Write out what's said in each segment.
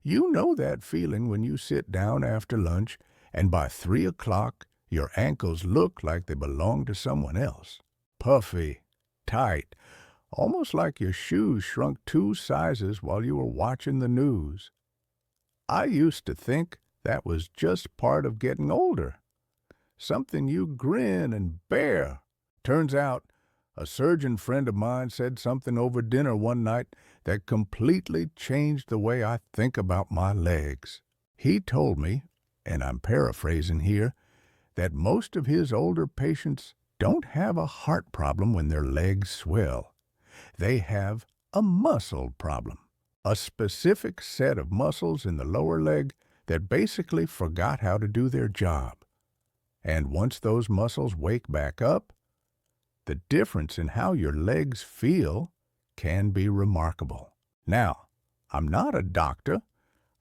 You know that feeling when you sit down after lunch and by 3 o'clock your ankles look like they belong to someone else. Puffy, tight, almost like your shoes shrunk 2 sizes while you were watching the news. I used to think that was just part of getting older, something you grin and bear. Turns out, a surgeon friend of mine said something over dinner one night that completely changed the way I think about my legs. He told me, and I'm paraphrasing here, that most of his older patients don't have a heart problem when their legs swell. They have a muscle problem, a specific set of muscles in the lower leg that basically forgot how to do their job. And once those muscles wake back up, the difference in how your legs feel can be remarkable. Now, I'm not a doctor.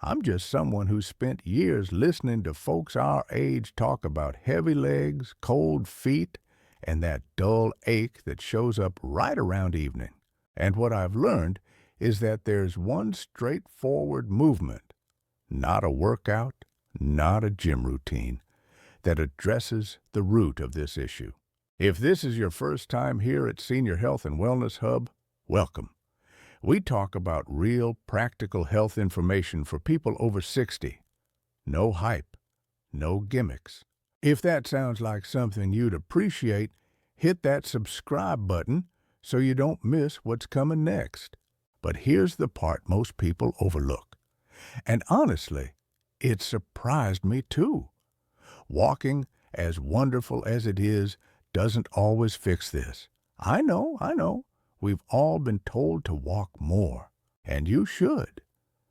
I'm just someone who spent years listening to folks our age talk about heavy legs, cold feet, and that dull ache that shows up right around evening. And what I've learned is that there's one straightforward movement, not a workout, not a gym routine, that addresses the root of this issue. If this is your first time here at Senior Health and Wellness Hub, welcome. We talk about real, practical health information for people over 60. No hype, no gimmicks. If that sounds like something you'd appreciate, hit that subscribe button so you don't miss what's coming next. But here's the part most people overlook. And honestly, it surprised me too. Walking, as wonderful as it is, doesn't always fix this. I know. We've all been told to walk more, and you should.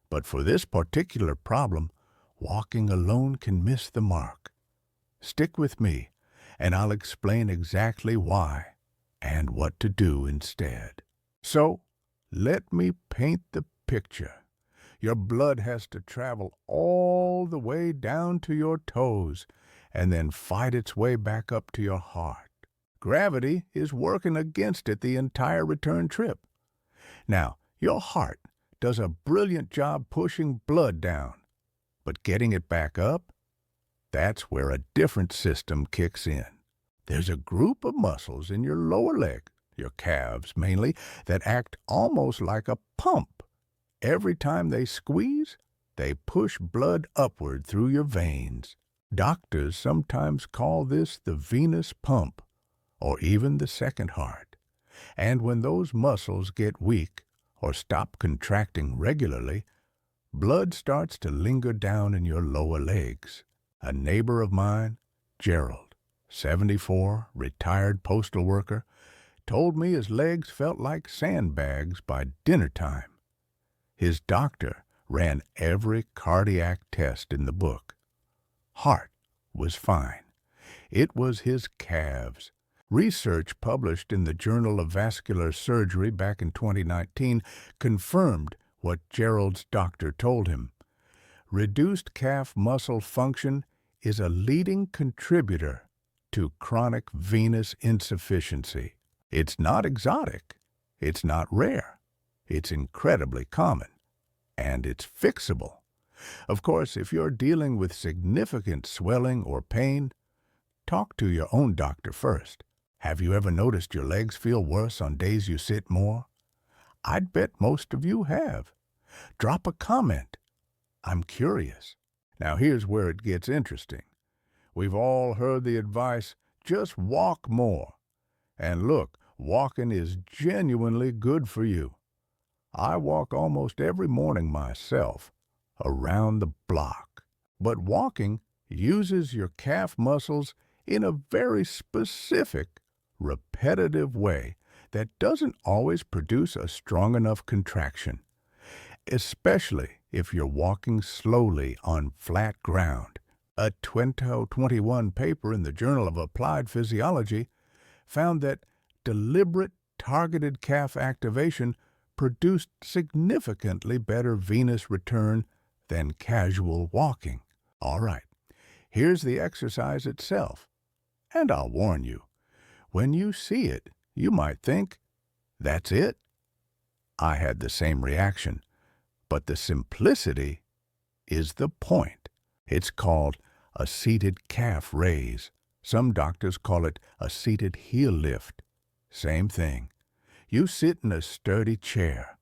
But for this particular problem, walking alone can miss the mark. Stick with me, and I'll explain exactly why and what to do instead. So, let me paint the picture. Your blood has to travel all the way down to your toes and then fight its way back up to your heart. Gravity is working against it the entire return trip. Now, your heart does a brilliant job pushing blood down, but getting it back up, that's where a different system kicks in. There's a group of muscles in your lower leg, your calves mainly, that act almost like a pump. Every time they squeeze, they push blood upward through your veins. Doctors sometimes call this the venous pump, or even the second heart. And when those muscles get weak or stop contracting regularly, blood starts to linger down in your lower legs. A neighbor of mine, Gerald, 74, retired postal worker, told me his legs felt like sandbags by dinner time. His doctor ran every cardiac test in the book. Heart was fine. It was his calves. Research published in the Journal of Vascular Surgery back in 2019 confirmed what Gerald's doctor told him. Reduced calf muscle function is a leading contributor to chronic venous insufficiency. It's not exotic. It's not rare. It's incredibly common. And it's fixable. Of course, if you're dealing with significant swelling or pain, talk to your own doctor first. Have you ever noticed your legs feel worse on days you sit more? I'd bet most of you have. Drop a comment. I'm curious. Now here's where it gets interesting. We've all heard the advice, just walk more. And look, walking is genuinely good for you. I walk almost every morning myself, around the block. But walking uses your calf muscles in a very specific, repetitive way that doesn't always produce a strong enough contraction, especially if you're walking slowly on flat ground. A 2021 paper in the Journal of Applied Physiology found that deliberate, targeted calf activation produced significantly better venous return than casual walking. All right, here's the exercise itself. And I'll warn you, when you see it, you might think, that's it? I had the same reaction, but the simplicity is the point. It's called a seated calf raise. Some doctors call it a seated heel lift. Same thing. You sit in a sturdy chair,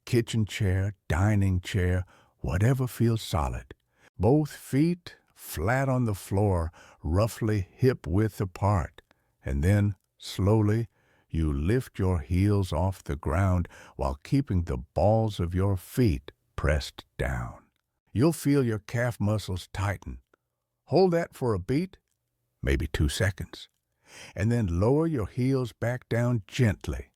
kitchen chair, dining chair, whatever feels solid. Both feet flat on the floor, roughly hip-width apart. And then, slowly, you lift your heels off the ground while keeping the balls of your feet pressed down. You'll feel your calf muscles tighten. Hold that for a beat, maybe 2 seconds, and then lower your heels back down gently.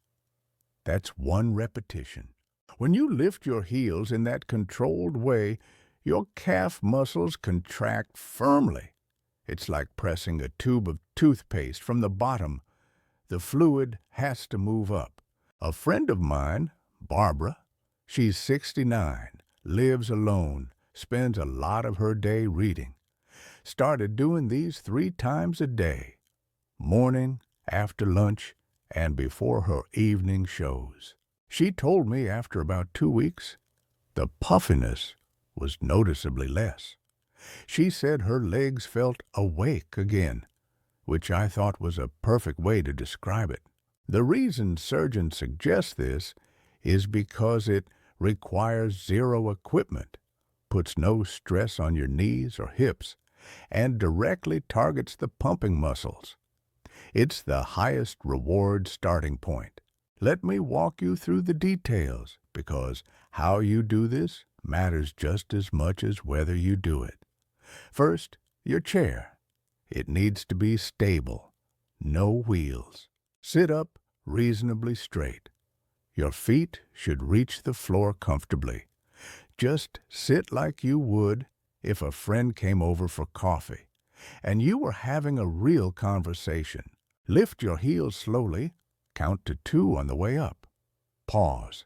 That's 1 repetition. When you lift your heels in that controlled way, your calf muscles contract firmly. It's like pressing a tube of toothpaste from the bottom. The fluid has to move up. A friend of mine, Barbara, she's 69, lives alone, spends a lot of her day reading. Started doing these 3 times a day, morning, after lunch, and before her evening shows. She told me after about 2 weeks, the puffiness was noticeably less. She said her legs felt awake again, which I thought was a perfect way to describe it. The reason surgeons suggest this is because it requires zero equipment, puts no stress on your knees or hips, and directly targets the pumping muscles. It's the highest reward starting point. Let me walk you through the details, because how you do this matters just as much as whether you do it. First, your chair. It needs to be stable, no wheels. Sit up reasonably straight. Your feet should reach the floor comfortably. Just sit like you would if a friend came over for coffee and you were having a real conversation. Lift your heels slowly, count to 2 on the way up. Pause,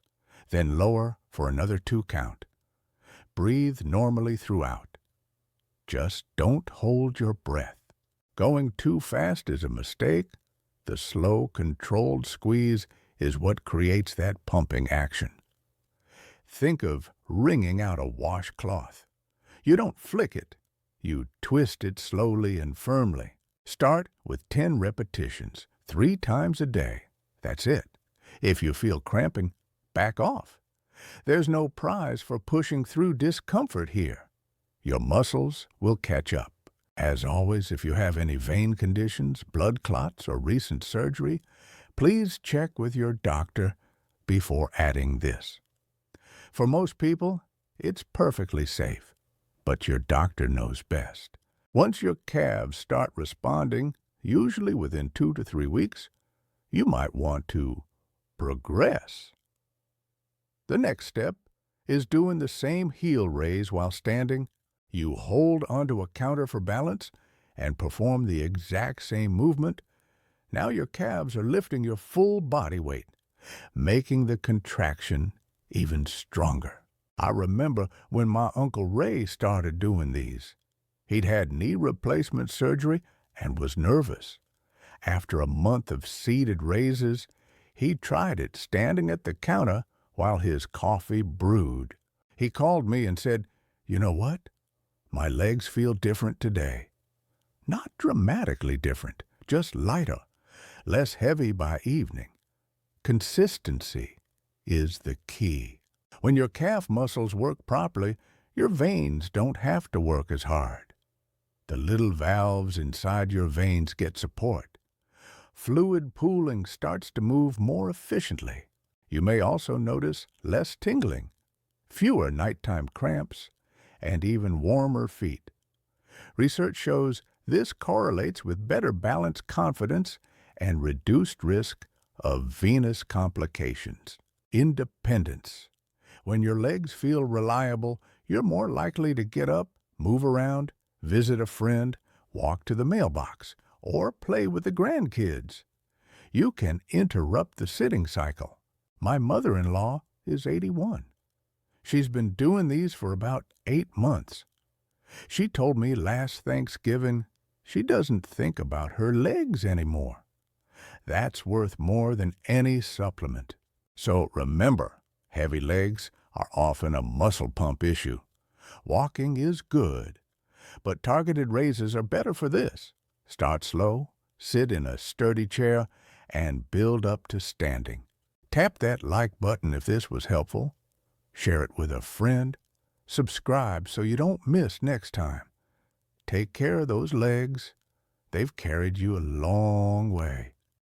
then lower for another 2 count. Breathe normally throughout. Just don't hold your breath. Going too fast is a mistake. The slow, controlled squeeze is what creates that pumping action. Think of wringing out a washcloth. You don't flick it. You twist it slowly and firmly. Start with 10 repetitions, 3 times a day. That's it. If you feel cramping, back off. There's no prize for pushing through discomfort here. Your muscles will catch up. As always, if you have any vein conditions, blood clots, or recent surgery, please check with your doctor before adding this. For most people, it's perfectly safe, but your doctor knows best. Once your calves start responding, usually within 2 to 3 weeks, you might want to progress. The next step is doing the same heel raise while standing. You hold onto a counter for balance and perform the exact same movement. Now your calves are lifting your full body weight, making the contraction even stronger. I remember when my Uncle Ray started doing these. He'd had knee replacement surgery and was nervous. After a month of seated raises, he tried it standing at the counter while his coffee brewed. He called me and said, "You know what? My legs feel different today." Not dramatically different, just lighter, less heavy by evening. Consistency is the key. When your calf muscles work properly, your veins don't have to work as hard. The little valves inside your veins get support. Fluid pooling starts to move more efficiently. You may also notice less tingling, fewer nighttime cramps, and even warmer feet. Research shows this correlates with better balance confidence and reduced risk of venous complications. Independence. When your legs feel reliable, you're more likely to get up, move around, visit a friend, walk to the mailbox, or play with the grandkids. You can interrupt the sitting cycle. My mother-in-law is 81. She's been doing these for about 8 months. She told me last Thanksgiving she doesn't think about her legs anymore. That's worth more than any supplement. So remember, heavy legs are often a muscle pump issue. Walking is good, but targeted raises are better for this. Start slow, sit in a sturdy chair, and build up to standing. Tap that like button if this was helpful. Share it with a friend. Subscribe so you don't miss next time. Take care of those legs. They've carried you a long way.